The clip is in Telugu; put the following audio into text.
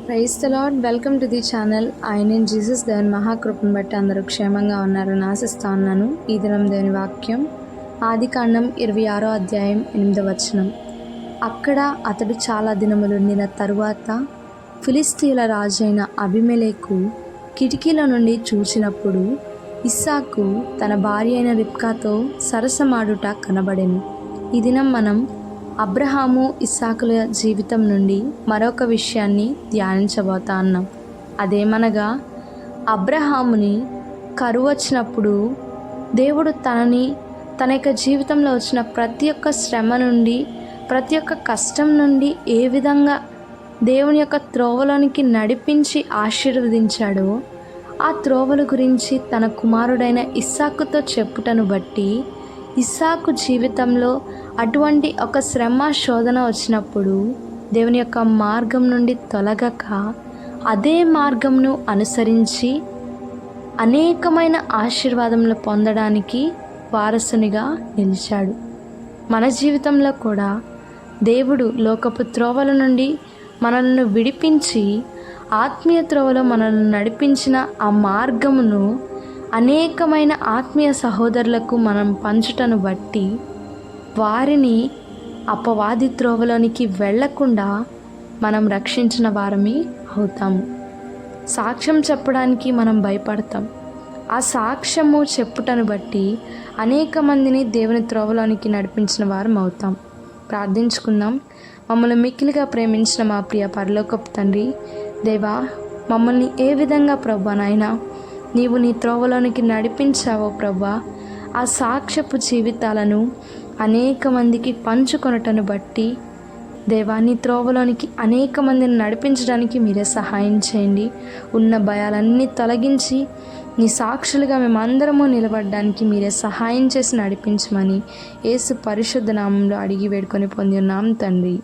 Praise the lord. Welcome to the channel. ఆయన జీసస్ దేవుని మహాకృపను బట్టి అందరూ క్షేమంగా ఉన్నారని ఆశిస్తా ఉన్నాను. ఈ దినం దేవుని వాక్యం ఆదికాండం 26వ అధ్యాయం 8వ వచనం. అక్కడ అతడు చాలా దినములుండిన తరువాత ఫిలిస్తీయుల రాజైన అబీమెలెకు కిటికీల నుండి చూచినప్పుడు ఇస్సాకు తన భార్య అయిన రిబ్కాతో సరసమాడుట కనబడెను. ఈ దినం మనం అబ్రహాము ఇస్సాకుల జీవితం నుండి మరొక విషయాన్ని ధ్యానించబోతా ఉన్నాం. అదేమనగా, అబ్రహాముని కరువు వచ్చినప్పుడు దేవుడు తన యొక్క జీవితంలో వచ్చిన ప్రతి ఒక్క శ్రమ నుండి, ప్రతి ఒక్క కష్టం నుండి ఏ విధంగా దేవుని యొక్క త్రోవలోనికి నడిపించి ఆశీర్వదించాడో ఆ త్రోవల గురించి తన కుమారుడైన ఇస్సాకుతో చెప్పుటను బట్టి ఇస్సాకు జీవితంలో అటువంటి ఒక శ్రమ శోధన వచ్చినప్పుడు దేవుని యొక్క మార్గం నుండి తొలగక అదే మార్గంను అనుసరించి అనేకమైన ఆశీర్వాదములు పొందడానికి వారసునిగా నిలిచాడు. మన జీవితంలో కూడా దేవుడు లోకపు త్రోవల నుండి మనల్ని విడిపించి ఆత్మీయ త్రోవలో మనల్ని నడిపించిన ఆ మార్గమును అనేకమైన ఆత్మీయ సహోదరులకు మనం పంచుటను బట్టి వారిని అపవాది త్రోవలోనికి వెళ్లకుండా మనం రక్షించిన వారమే అవుతాము. సాక్ష్యం చెప్పడానికి మనం భయపడతాం. ఆ సాక్ష్యము చెప్పుటను బట్టి అనేక మందిని దేవుని త్రోవలోనికి నడిపించిన వారం అవుతాం. ప్రార్థించుకుందాం. మమ్మల్ని మిక్కిలిగా ప్రేమించిన మా ప్రియ పరలోకపు తండ్రి, దేవా, మమ్మల్ని ఏ విధంగా ప్రభా నాయనా నీవు నీ త్రోవలోనికి నడిపించావో ప్రభా, ఆ సాక్ష్యపు జీవితాలను అనేక మందికి పంచుకొనటను బట్టి దేవా, నీ త్రోవలోనికి అనేక మందిని నడిపించడానికి మీరే సహాయం చేయండి. ఉన్న భయాలన్నీ తొలగించి నీ సాక్షులుగా మేమందరము నిలబడడానికి మీరే సహాయం చేసి నడిపించమని యేసు పరిశుద్ధ నామంలో అడిగి వేడుకొని పొంది ఉన్నాం తండ్రి.